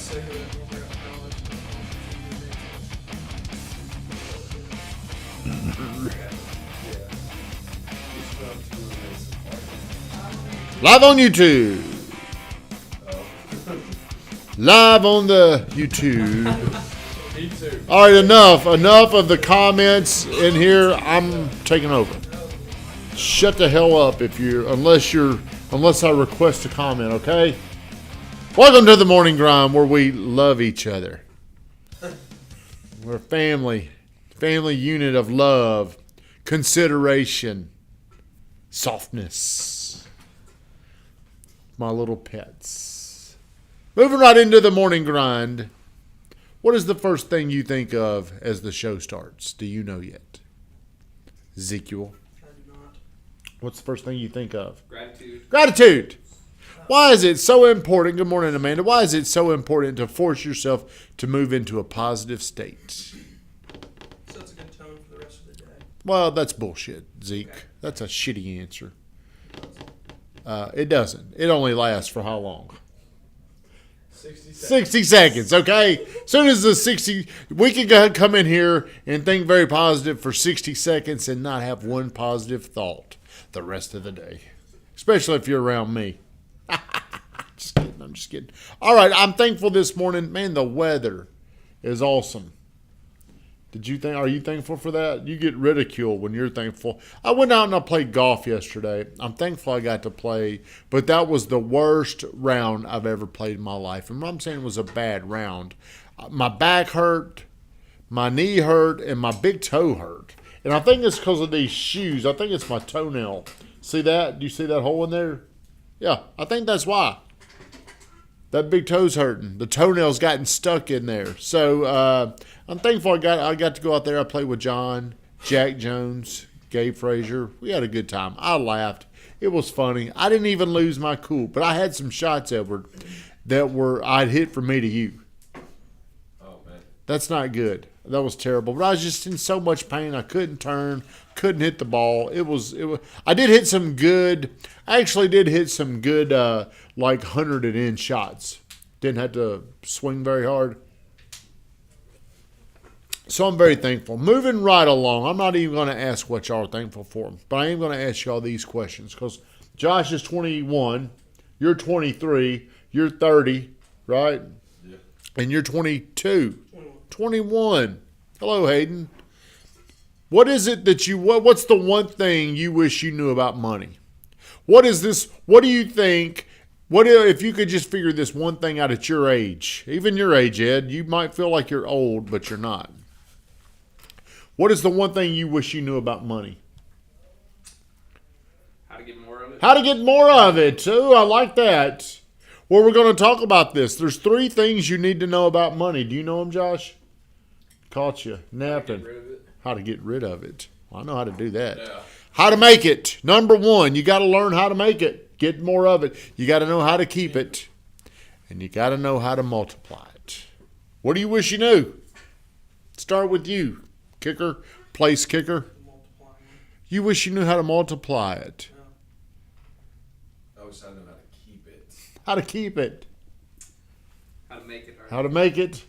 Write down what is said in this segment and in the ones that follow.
sick of it once I got to college. Live on YouTube. Live on the YouTube. Me too. All right, enough of the comments in here. I'm taking over. Shut the hell up unless I request a comment, okay? Welcome to the Morning Grind, where we love each other. We're a family unit of love, consideration, softness. My little pets. Moving right into the Morning Grind. What is the first thing you think of as the show starts? Do you know yet? Ezekiel? I do not. What's the first thing you think of? Gratitude. Why is it so important? Good morning, Amanda. Why is it so important to force yourself to move into a positive state? Sets a good tone for the rest of the day. Well, that's bullshit, Zeke. That's a shitty answer. It doesn't. It only lasts for how long? 60 seconds. 60 seconds, okay? As soon as the 60, we can come in here and think very positive for 60 seconds and not have one positive thought the rest of the day. Especially if you're around me. I'm just kidding. All right, I'm thankful this morning. Man, the weather is awesome. Are you thankful for that? You get ridiculed when you're thankful. I went out and I played golf yesterday. I'm thankful I got to play, but that was the worst round I've ever played in my life. And what I'm saying was a bad round. My back hurt, my knee hurt, and my big toe hurt. And I think it's because of these shoes. I think it's my toenail. See that? Do you see that hole in there? Yeah, I think that's why. That big toe's hurting. The toenail's gotten stuck in there. So I'm thankful I got to go out there. I played with John, Jack Jones, Gabe Frazier. We had a good time. I laughed. It was funny. I didn't even lose my cool, but I had some shots, Edward, that I'd hit from me to you. Oh, man. That's not good. That was terrible. But I was just in so much pain. I couldn't turn, couldn't hit the ball. It was. I did hit some good. I actually did hit some good, like 100 and in shots. Didn't have to swing very hard. So I'm very thankful. Moving right along, I'm not even going to ask what y'all are thankful for, but I am going to ask y'all these questions because Josh is 21, you're 23, you're 30, right? Yeah. And you're 22. 21. Hello, Hayden. What is it that what's the one thing you wish you knew about money? What is this? What do you think? What if you could just figure this one thing out at your age? Even your age, Ed, you might feel like you're old, but you're not. What is the one thing you wish you knew about money? How to get more of it? How to get more of it. Ooh, I like that. Well, we're going to talk about this. There's 3 things you need to know about money. Do you know them, Josh? Caught you napping. How to get rid of it. Well, I know how to do that. Yeah. How to make it. Number 1, you got to learn how to make it. Get more of it. You got to know how to keep it. And you got to know how to multiply it. What do you wish you knew? Start with you. Kicker, place kicker. Multiplying. You wish you knew how to multiply it. I wish I knew how to keep it. How to keep it. How to make it. How to make it.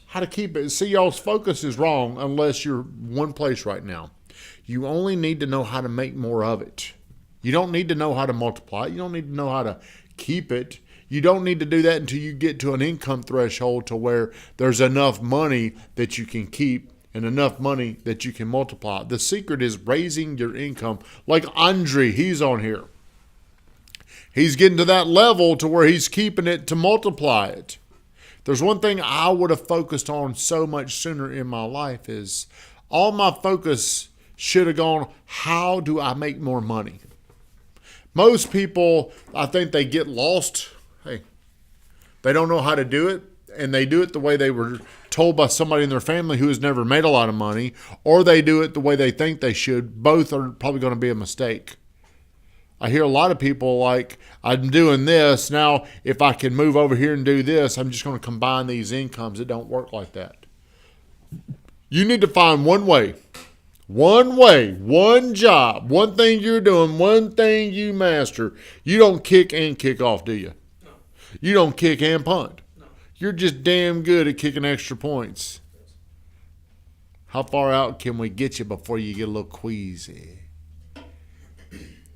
How to keep it. See, y'all's focus is wrong unless you're one place right now. You only need to know how to make more of it. You don't need to know how to multiply it. You don't need to know how to keep it. You don't need to do that until you get to an income threshold to where there's enough money that you can keep and enough money that you can multiply. The secret is raising your income. Like Andre, he's on here. He's getting to that level to where he's keeping it to multiply it. There's one thing I would have focused on so much sooner in my life is all my focus should have gone, how do I make more money? Most people, I think they get lost. Hey, they don't know how to do it, and they do it the way they were told by somebody in their family who has never made a lot of money, or they do it the way they think they should. Both are probably going to be a mistake. I hear a lot of people like, I'm doing this. Now, if I can move over here and do this, I'm just going to combine these incomes. It don't work like that. You need to find one way, one job, one thing you're doing, one thing you master. You don't kick and kick off, do you? No. You don't kick and punt. No. You're just damn good at kicking extra points. How far out can we get you before you get a little queasy?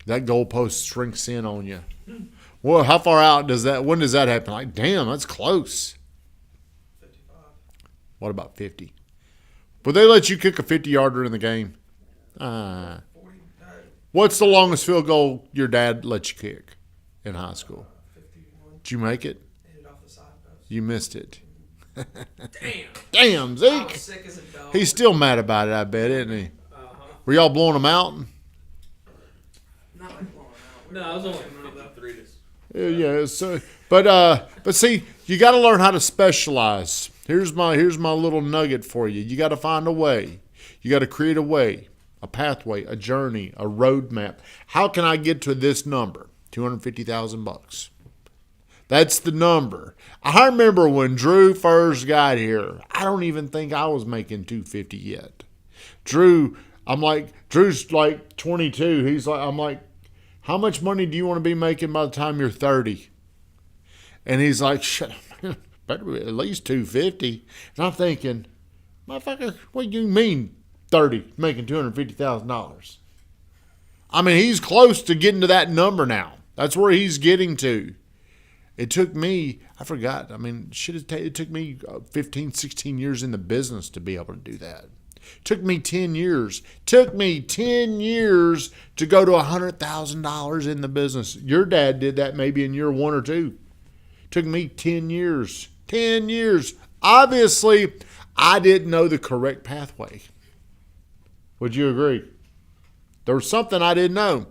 That goalpost shrinks in on you. Well, how far out does that? When does that happen? Like, damn, that's close. 55. What about 50? Would they let you kick a 50-yarder in the game? 40. What's the longest field goal your dad let you kick in high school? 51. Did you make it? Hit it off the side post. You missed it. Damn. Damn, I was Zeke. sick as a dog. He's still mad about it, I bet, isn't he? Were y'all blowing him out? Not like blowing out. No, I was only Blowing out, though. 53. Yeah. So, but see, you got to learn how to specialize. Here's my little nugget for you. You got to find a way. You got to create a way, a pathway, a journey, a roadmap. How can I get to this number? $250,000. That's the number. I remember when Drew first got here. I don't even think I was making $250 yet. Drew's like 22. I'm like, how much money do you want to be making by the time you're 30? And he's like, shit, better be at least $250. And I'm thinking, motherfucker, what do you mean 30 making $250,000? I mean, he's close to getting to that number now. That's where he's getting to. It took me, I forgot, it took me 15, 16 years in the business to be able to do that. Took me 10 years. Took me 10 years to go to $100,000 in the business. Your dad did that maybe in year 1 or 2. Took me 10 years. 10 years. Obviously, I didn't know the correct pathway. Would you agree? There was something I didn't know.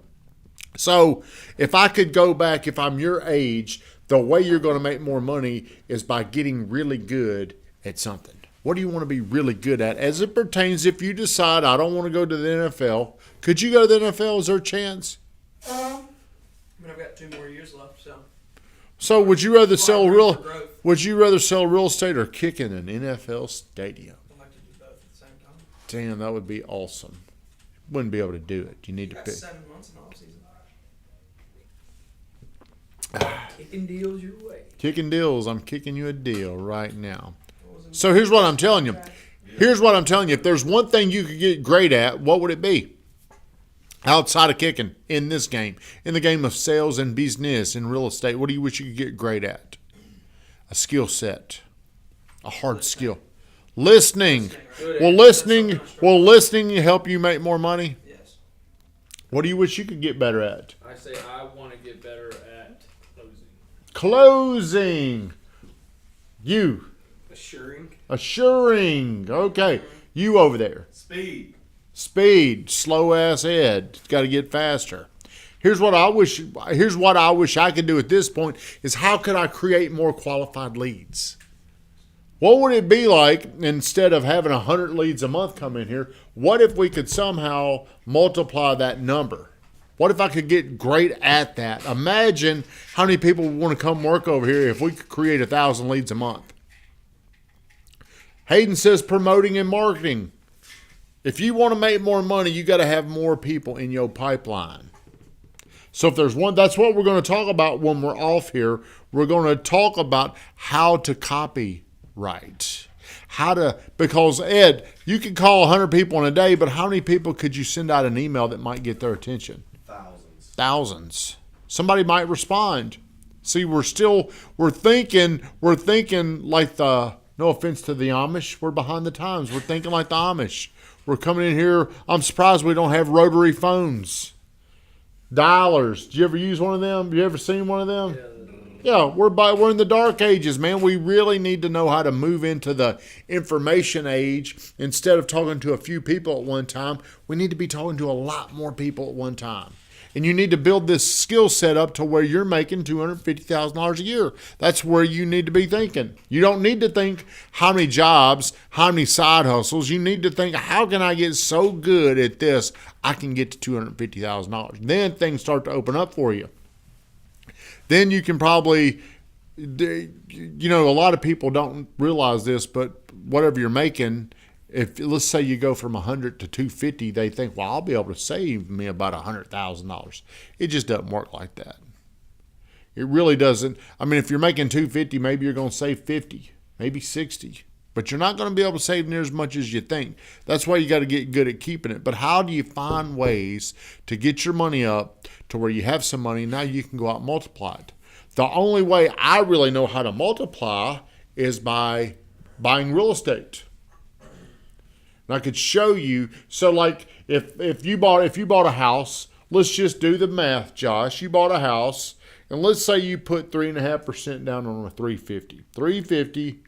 So if I could go back, if I'm your age, the way you're going to make more money is by getting really good at something. What do you want to be really good at? As it pertains, if you decide, I don't want to go to the NFL, could you go to the NFL? Is there a chance? I've got 2 more years left, so. So would you rather sell real growth. estate or kick in an NFL stadium? I'd like to do both at the same time. Damn, that would be awesome. Wouldn't be able to do it. You need You to got pick. 7 months in the off season. Kicking deals your way. Kicking deals. I'm kicking you a deal right now. So here's what I'm telling you. Here's what I'm telling you. If there's one thing you could get great at, what would it be? Outside of kicking in this game, in the game of sales and business and real estate, what do you wish you could get great at? A skill set, a hard skill. Listening. Will listening help you make more money? Yes. What do you wish you could get better at? I say I want to get better at closing. Closing. You. Assuring. Okay. You over there. Speed. Slow ass Ed. Got to get faster. Here's what I wish I could do at this point is how could I create more qualified leads? What would it be like instead of having 100 leads a month come in here? What if we could somehow multiply that number? What if I could get great at that? Imagine how many people would want to come work over here if we could create 1,000 leads a month. Hayden says promoting and marketing. If you want to make more money, you got to have more people in your pipeline. So if there's one, that's what we're going to talk about when we're off here. We're going to talk about how to copyright. Because Ed, you can call 100 people in a day, but how many people could you send out an email that might get their attention? Thousands. Somebody might respond. See, we're thinking like no offense to the Amish, we're behind the times. We're thinking like the Amish. We're coming in here. I'm surprised we don't have rotary phones. Dialers. Do you ever use one of them? You ever seen one of them? Yeah, we're in the dark ages, man. We really need to know how to move into the information age. Instead of talking to a few people at one time, we need to be talking to a lot more people at one time. And you need to build this skill set up to where you're making $250,000 a year. That's where you need to be thinking. You don't need to think how many jobs, how many side hustles. You need to think, how can I get so good at this I can get to $250,000? Then things start to open up for you. Then you can probably, a lot of people don't realize this, but whatever you're making, if let's say you go from 100 to 250, they think, well, I'll be able to save me about $100,000. It just doesn't work like that. It really doesn't. I mean, if you're making $250, maybe you're going to save 50, maybe 60. But you're not going to be able to save near as much as you think. That's why you got to get good at keeping it. But how do you find ways to get your money up to where you have some money? Now you can go out and multiply it. The only way I really know how to multiply is by buying real estate. And I could show you. So, like, if you bought a house, let's just do the math, Josh. You bought a house, and let's say you put 3.5% down on a 350. 350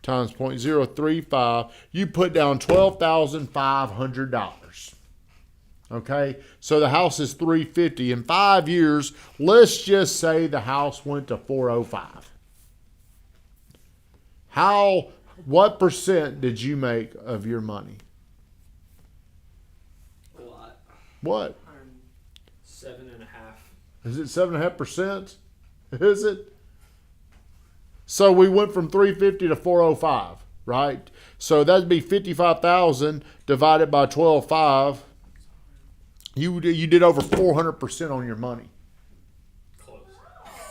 times 0.035, you put down $12,500. Okay, so the house is 350. In 5 years, let's just say the house went to 405. What percent did you make of your money? A lot. What? 7.5. Is it 7.5%? Is it? So we went from 350 to 405, right? So that'd be 55,000 divided by 12.5. You did over 400% on your money. Close.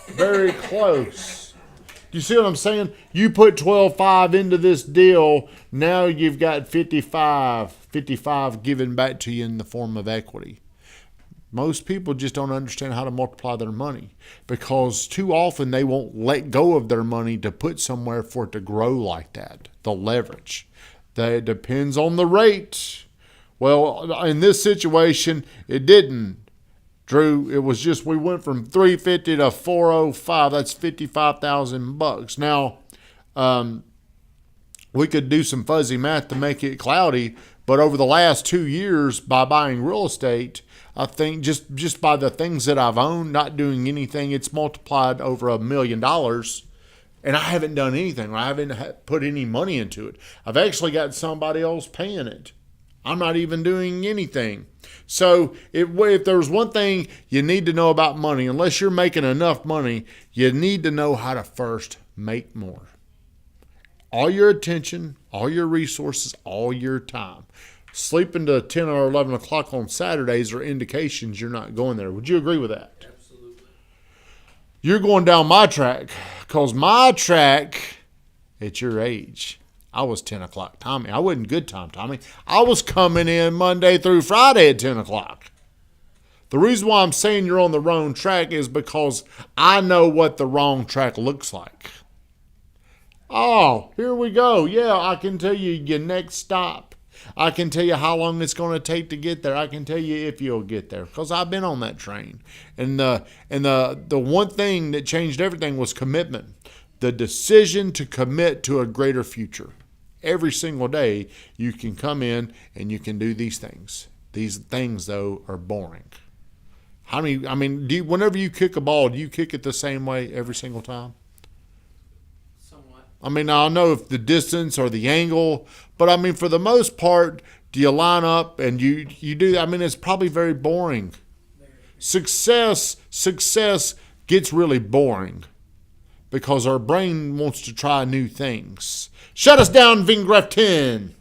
Very close. Do you see what I'm saying? You put 12.5 into this deal. Now you've got 55 given back to you in the form of equity. Most people just don't understand how to multiply their money because too often they won't let go of their money to put somewhere for it to grow like that. The leverage. That depends on the rate. Well, in this situation, it didn't. Drew, it was just we went from 350 to 405. That's $55,000. Now, we could do some fuzzy math to make it cloudy, but over the last 2 years, by buying real estate, I think just by the things that I've owned, not doing anything, it's multiplied over $1 million. And I haven't done anything. I haven't put any money into it. I've actually got somebody else paying it. I'm not even doing anything. So if there's one thing you need to know about money, unless you're making enough money, you need to know how to first make more. All your attention, all your resources, all your time. Sleeping to 10 or 11 o'clock on Saturdays are indications you're not going there. Would you agree with that? Absolutely. You're going down my track because my track at your age, I was 10 o'clock Tommy. I wasn't good time Tommy. I was coming in Monday through Friday at 10 o'clock. The reason why I'm saying you're on the wrong track is because I know what the wrong track looks like. Oh, here we go. Yeah, I can tell you your next stop. I can tell you how long it's going to take to get there. I can tell you if you'll get there because I've been on that train. And the one thing that changed everything was commitment. The decision to commit to a greater future. Every single day you can come in and you can do these things. These things, though, are boring. Whenever you kick a ball, do you kick it the same way every single time? Somewhat. I mean, I don't know if the distance or the angle, but I mean, for the most part, do you line up and you do? I mean, it's probably very boring. Success gets really boring because our brain wants to try new things. Shut us down, Vingraf 10.